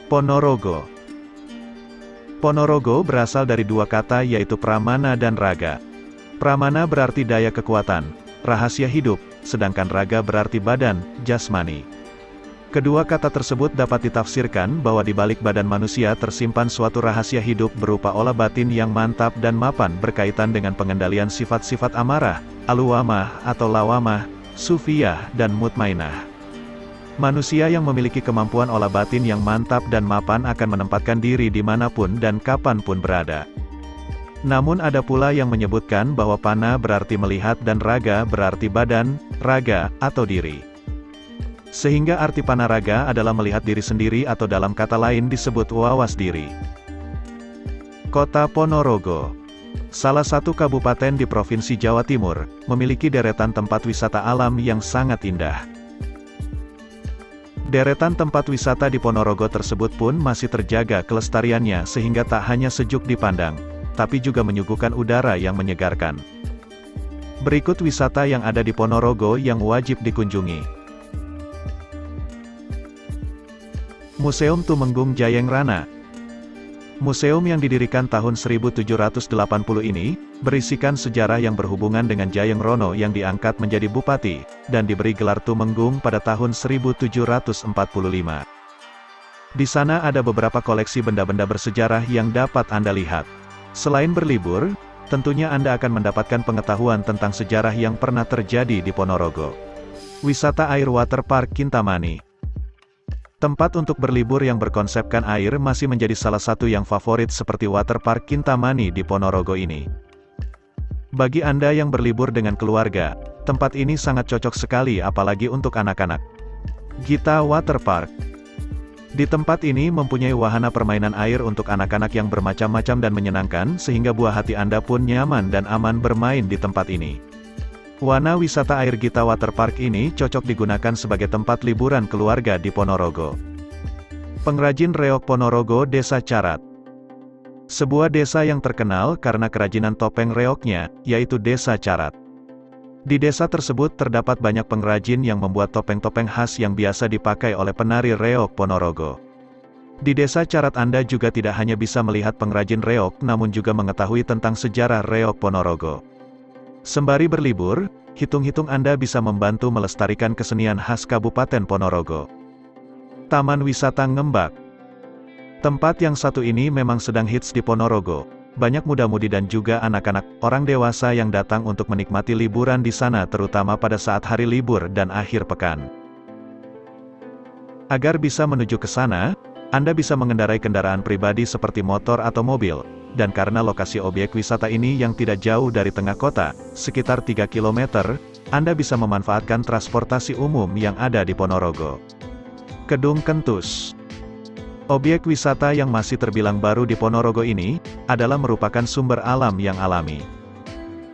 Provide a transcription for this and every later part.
Ponorogo. Ponorogo berasal dari dua kata yaitu pramana dan raga. Pramana berarti daya kekuatan, rahasia hidup, sedangkan raga berarti badan, jasmani. Kedua kata tersebut dapat ditafsirkan bahwa di balik badan manusia tersimpan suatu rahasia hidup berupa olah batin yang mantap dan mapan berkaitan dengan pengendalian sifat-sifat amarah, aluwamah atau lawamah, sufiyah dan mutmainah. Manusia yang memiliki kemampuan olah batin yang mantap dan mapan akan menempatkan diri dimanapun dan kapanpun berada. Namun ada pula yang menyebutkan bahwa pana berarti melihat dan raga berarti badan, raga, atau diri. Sehingga arti panaraga adalah melihat diri sendiri atau dalam kata lain disebut wawas diri. Kota Ponorogo, salah satu kabupaten di Provinsi Jawa Timur, memiliki deretan tempat wisata alam yang sangat indah. Deretan tempat wisata di Ponorogo tersebut pun masih terjaga kelestariannya sehingga tak hanya sejuk dipandang, tapi juga menyuguhkan udara yang menyegarkan. Berikut wisata yang ada di Ponorogo yang wajib dikunjungi. Museum Tumenggung Jayeng Rana. Museum yang didirikan tahun 1780 ini, berisikan sejarah yang berhubungan dengan Jayeng Rono yang diangkat menjadi bupati, dan diberi gelar Tumenggung pada tahun 1745. Di sana ada beberapa koleksi benda-benda bersejarah yang dapat Anda lihat. Selain berlibur, tentunya Anda akan mendapatkan pengetahuan tentang sejarah yang pernah terjadi di Ponorogo. Wisata Air Waterpark Kintamani. Tempat untuk berlibur yang berkonsepkan air masih menjadi salah satu yang favorit seperti Waterpark Kintamani di Ponorogo ini. Bagi Anda yang berlibur dengan keluarga, tempat ini sangat cocok sekali apalagi untuk anak-anak. Gita Waterpark. Di tempat ini mempunyai wahana permainan air untuk anak-anak yang bermacam-macam dan menyenangkan sehingga buah hati Anda pun nyaman dan aman bermain di tempat ini. Wahana wisata air Gita Waterpark ini cocok digunakan sebagai tempat liburan keluarga di Ponorogo. Pengrajin reok Ponorogo Desa Carat. Sebuah desa yang terkenal karena kerajinan topeng reoknya, yaitu Desa Carat. Di desa tersebut terdapat banyak pengrajin yang membuat topeng-topeng khas yang biasa dipakai oleh penari reok Ponorogo. Di Desa Carat Anda juga tidak hanya bisa melihat pengrajin reok namun juga mengetahui tentang sejarah reok Ponorogo. Sembari berlibur, hitung-hitung Anda bisa membantu melestarikan kesenian khas Kabupaten Ponorogo. Taman Wisata Ngembak. Tempat yang satu ini memang sedang hits di Ponorogo. Banyak muda-mudi dan juga anak-anak, orang dewasa yang datang untuk menikmati liburan di sana terutama pada saat hari libur dan akhir pekan. Agar bisa menuju ke sana, Anda bisa mengendarai kendaraan pribadi seperti motor atau mobil. Dan karena lokasi objek wisata ini yang tidak jauh dari tengah kota, sekitar 3 km, Anda bisa memanfaatkan transportasi umum yang ada di Ponorogo. Kedung Kentus. Objek wisata yang masih terbilang baru di Ponorogo ini, adalah merupakan sumber alam yang alami.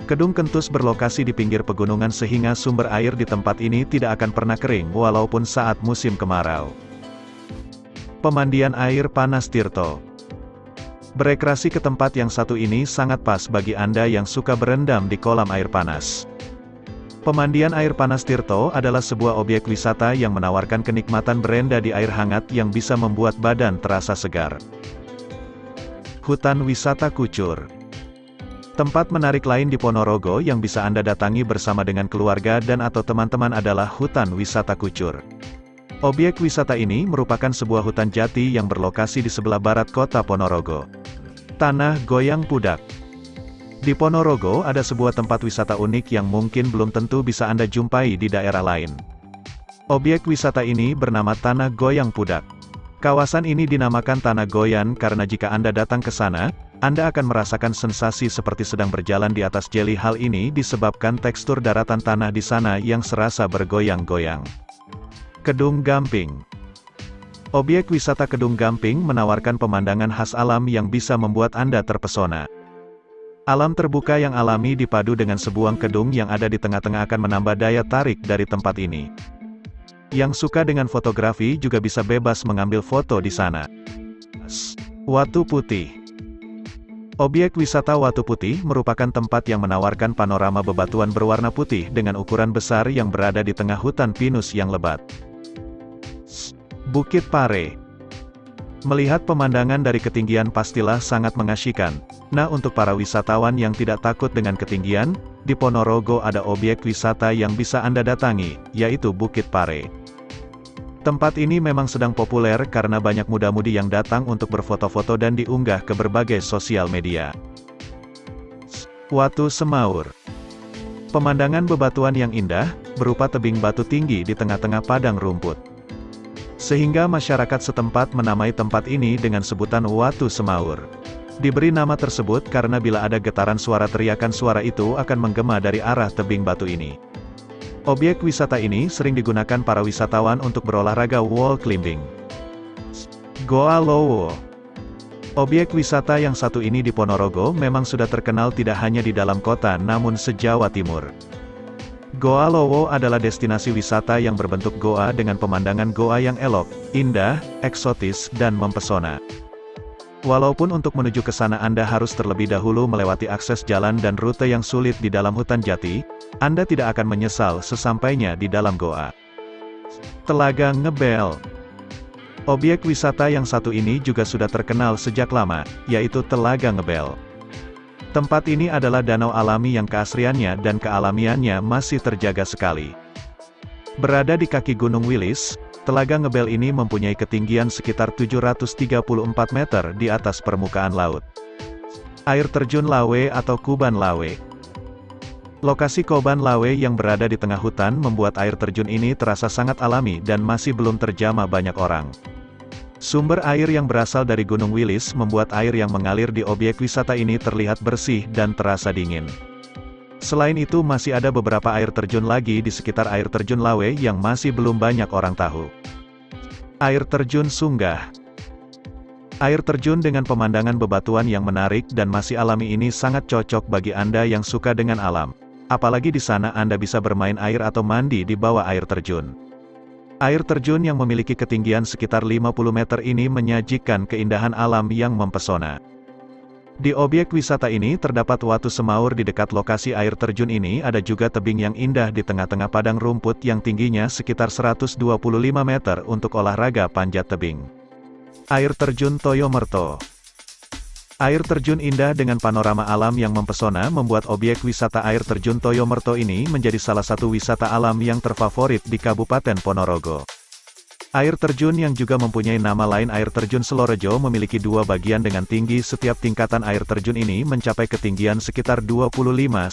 Kedung Kentus berlokasi di pinggir pegunungan sehingga sumber air di tempat ini tidak akan pernah kering walaupun saat musim kemarau. Pemandian air panas Tirto. Berekreasi ke tempat yang satu ini sangat pas bagi Anda yang suka berendam di kolam air panas. Pemandian air panas Tirto adalah sebuah objek wisata yang menawarkan kenikmatan berenda di air hangat yang bisa membuat badan terasa segar. Hutan Wisata Kucur. Tempat menarik lain di Ponorogo yang bisa Anda datangi bersama dengan keluarga dan atau teman-teman adalah Hutan Wisata Kucur. Objek wisata ini merupakan sebuah hutan jati yang berlokasi di sebelah barat kota Ponorogo. Tanah Goyang Pudak. Di Ponorogo ada sebuah tempat wisata unik yang mungkin belum tentu bisa Anda jumpai di daerah lain. Objek wisata ini bernama Tanah Goyang Pudak. Kawasan ini dinamakan Tanah Goyan karena jika Anda datang ke sana, Anda akan merasakan sensasi seperti sedang berjalan di atas jeli. Hal ini disebabkan tekstur daratan tanah di sana yang serasa bergoyang-goyang. Kedung Gamping. Objek wisata Kedung Gamping menawarkan pemandangan khas alam yang bisa membuat Anda terpesona. Alam terbuka yang alami dipadu dengan sebuah kedung yang ada di tengah-tengah akan menambah daya tarik dari tempat ini. Yang suka dengan fotografi juga bisa bebas mengambil foto di sana. Watu Putih. Objek wisata Watu Putih merupakan tempat yang menawarkan panorama bebatuan berwarna putih dengan ukuran besar yang berada di tengah hutan pinus yang lebat. Bukit Pare. Melihat pemandangan dari ketinggian pastilah sangat mengasyikkan. Nah, untuk para wisatawan yang tidak takut dengan ketinggian, di Ponorogo ada objek wisata yang bisa Anda datangi, yaitu Bukit Pare. Tempat ini memang sedang populer karena banyak muda-mudi yang datang untuk berfoto-foto dan diunggah ke berbagai sosial media. Watu Semaur. Pemandangan bebatuan yang indah, berupa tebing batu tinggi di tengah-tengah padang rumput. Sehingga masyarakat setempat menamai tempat ini dengan sebutan Watu Semaur. Diberi nama tersebut karena bila ada getaran suara teriakan suara itu akan menggema dari arah tebing batu ini. Objek wisata ini sering digunakan para wisatawan untuk berolahraga wall climbing. Goa Lowo. Objek wisata yang satu ini di Ponorogo memang sudah terkenal tidak hanya di dalam kota namun se-Jawa Timur. Goa Lowo adalah destinasi wisata yang berbentuk goa dengan pemandangan goa yang elok, indah, eksotis, dan mempesona. Walaupun untuk menuju ke sana Anda harus terlebih dahulu melewati akses jalan dan rute yang sulit di dalam hutan jati, Anda tidak akan menyesal sesampainya di dalam goa. Telaga Ngebel. Objek wisata yang satu ini juga sudah terkenal sejak lama, yaitu Telaga Ngebel. Tempat ini adalah danau alami yang keasriannya dan kealamiannya masih terjaga sekali. Berada di kaki Gunung Wilis, Telaga Ngebel ini mempunyai ketinggian sekitar 734 meter di atas permukaan laut. Air terjun Lawe atau Kuban Lawe. Lokasi Kuban Lawe yang berada di tengah hutan membuat air terjun ini terasa sangat alami dan masih belum terjamah banyak orang. Sumber air yang berasal dari Gunung Wilis membuat air yang mengalir di objek wisata ini terlihat bersih dan terasa dingin. Selain itu masih ada beberapa air terjun lagi di sekitar air terjun Lawe yang masih belum banyak orang tahu. Air terjun Sunggah. Air terjun dengan pemandangan bebatuan yang menarik dan masih alami ini sangat cocok bagi Anda yang suka dengan alam. Apalagi di sana Anda bisa bermain air atau mandi di bawah air terjun. Air terjun yang memiliki ketinggian sekitar 50 meter ini menyajikan keindahan alam yang mempesona. Di objek wisata ini terdapat Watu Semaur di dekat lokasi air terjun ini ada juga tebing yang indah di tengah-tengah padang rumput yang tingginya sekitar 125 meter untuk olahraga panjat tebing. Air terjun Toyo Merto. Air terjun indah dengan panorama alam yang mempesona membuat objek wisata air terjun Toyo Merto ini menjadi salah satu wisata alam yang terfavorit di Kabupaten Ponorogo. Air terjun yang juga mempunyai nama lain air terjun Selorejo memiliki dua bagian dengan tinggi setiap tingkatan air terjun ini mencapai ketinggian sekitar 25-30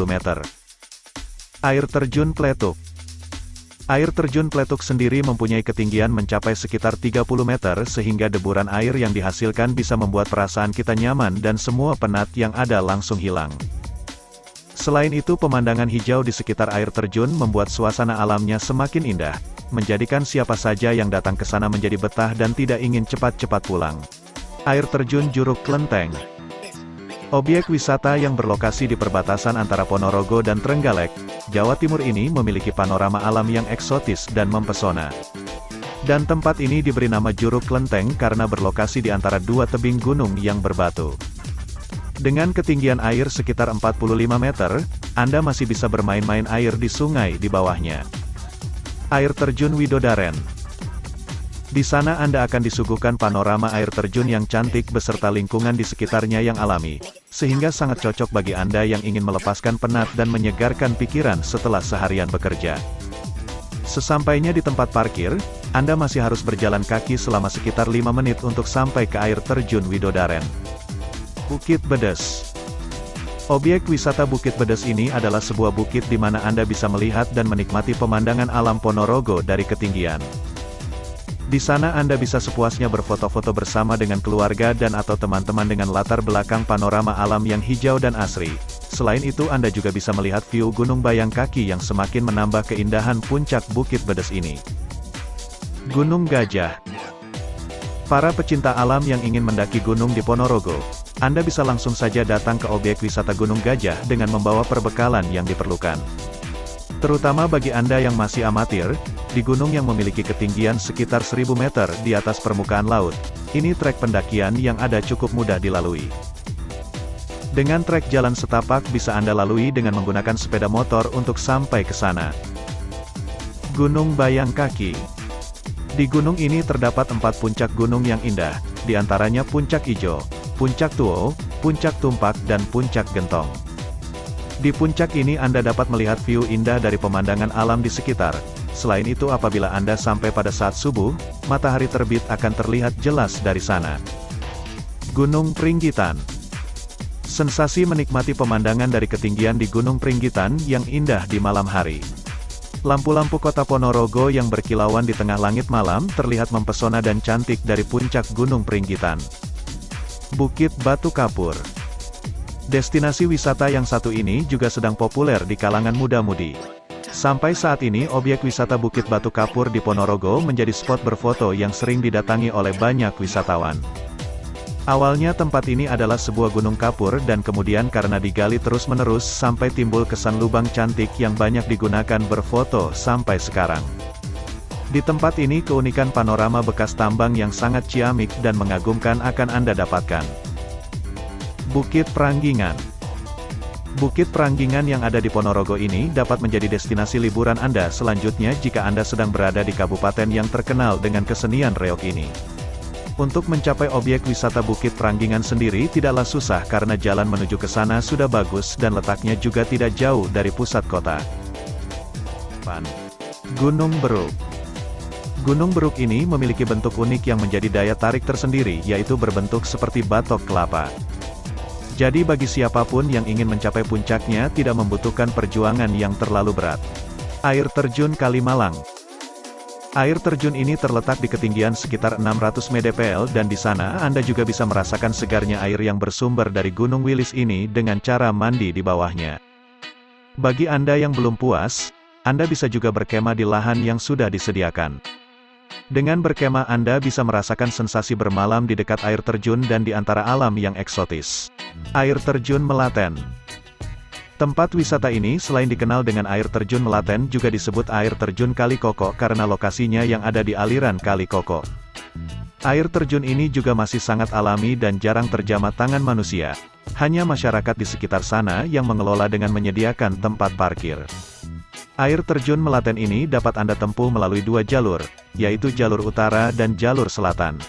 meter. Air terjun Pletuk. Air terjun Pletuk sendiri mempunyai ketinggian mencapai sekitar 30 meter sehingga deburan air yang dihasilkan bisa membuat perasaan kita nyaman dan semua penat yang ada langsung hilang. Selain itu pemandangan hijau di sekitar air terjun membuat suasana alamnya semakin indah, menjadikan siapa saja yang datang ke sana menjadi betah dan tidak ingin cepat-cepat pulang. Air terjun Juruk Klenteng. Objek wisata yang berlokasi di perbatasan antara Ponorogo dan Trenggalek, Jawa Timur ini memiliki panorama alam yang eksotis dan mempesona. Dan tempat ini diberi nama Juruk Klenteng karena berlokasi di antara dua tebing gunung yang berbatu. Dengan ketinggian air sekitar 45 meter, Anda masih bisa bermain-main air di sungai di bawahnya. Air terjun Widodaren. Di sana Anda akan disuguhkan panorama air terjun yang cantik beserta lingkungan di sekitarnya yang alami, sehingga sangat cocok bagi Anda yang ingin melepaskan penat dan menyegarkan pikiran setelah seharian bekerja. Sesampainya di tempat parkir, Anda masih harus berjalan kaki selama sekitar 5 menit untuk sampai ke air terjun Widodaren. Bukit Bedes. Objek wisata Bukit Bedes ini adalah sebuah bukit di mana Anda bisa melihat dan menikmati pemandangan alam Ponorogo dari ketinggian. Di sana Anda bisa sepuasnya berfoto-foto bersama dengan keluarga dan atau teman-teman dengan latar belakang panorama alam yang hijau dan asri. Selain itu Anda juga bisa melihat view Gunung Bayang Kaki yang semakin menambah keindahan puncak Bukit Bedes ini. Gunung Gajah. Para pecinta alam yang ingin mendaki gunung di Ponorogo, Anda bisa langsung saja datang ke objek wisata Gunung Gajah dengan membawa perbekalan yang diperlukan. Terutama bagi Anda yang masih amatir, di gunung yang memiliki ketinggian sekitar 1000 meter di atas permukaan laut, ini trek pendakian yang ada cukup mudah dilalui. Dengan trek jalan setapak bisa Anda lalui dengan menggunakan sepeda motor untuk sampai ke sana. Gunung Bayang Kaki. Di gunung ini terdapat 4 puncak gunung yang indah, di antaranya Puncak Ijo, Puncak Tuo, Puncak Tumpak dan Puncak Gentong. Di puncak ini Anda dapat melihat view indah dari pemandangan alam di sekitar. Selain itu apabila Anda sampai pada saat subuh, matahari terbit akan terlihat jelas dari sana. Gunung Pringgitan. Sensasi menikmati pemandangan dari ketinggian di Gunung Pringgitan yang indah di malam hari. Lampu-lampu kota Ponorogo yang berkilauan di tengah langit malam terlihat mempesona dan cantik dari puncak Gunung Pringgitan. Bukit Batu Kapur. Destinasi wisata yang satu ini juga sedang populer di kalangan muda-mudi. Sampai saat ini objek wisata Bukit Batu Kapur di Ponorogo menjadi spot berfoto yang sering didatangi oleh banyak wisatawan. Awalnya tempat ini adalah sebuah gunung kapur dan kemudian karena digali terus-menerus sampai timbul kesan lubang cantik yang banyak digunakan berfoto sampai sekarang. Di tempat ini keunikan panorama bekas tambang yang sangat ciamik dan mengagumkan akan Anda dapatkan. Bukit Pranggingan. Bukit Pranggingan yang ada di Ponorogo ini dapat menjadi destinasi liburan Anda selanjutnya jika Anda sedang berada di kabupaten yang terkenal dengan kesenian reog ini. Untuk mencapai objek wisata Bukit Pranggingan sendiri tidaklah susah karena jalan menuju ke sana sudah bagus dan letaknya juga tidak jauh dari pusat kota. Gunung Beruk. Gunung Beruk ini memiliki bentuk unik yang menjadi daya tarik tersendiri, yaitu berbentuk seperti batok kelapa. Jadi bagi siapapun yang ingin mencapai puncaknya tidak membutuhkan perjuangan yang terlalu berat. Air Terjun Kalimalang. Air terjun ini terletak di ketinggian sekitar 600 mdpl dan di sana Anda juga bisa merasakan segarnya air yang bersumber dari Gunung Wilis ini dengan cara mandi di bawahnya. Bagi Anda yang belum puas, Anda bisa juga berkemah di lahan yang sudah disediakan. Dengan berkemah Anda bisa merasakan sensasi bermalam di dekat air terjun dan di antara alam yang eksotis. Air Terjun Melaten. Tempat wisata ini selain dikenal dengan air terjun Melaten juga disebut air terjun Kali Koko karena lokasinya yang ada di aliran Kali Koko. Air terjun ini juga masih sangat alami dan jarang terjamah tangan manusia. Hanya masyarakat di sekitar sana yang mengelola dengan menyediakan tempat parkir. Air terjun Melaten ini dapat Anda tempuh melalui 2 jalur, yaitu jalur utara dan jalur selatan.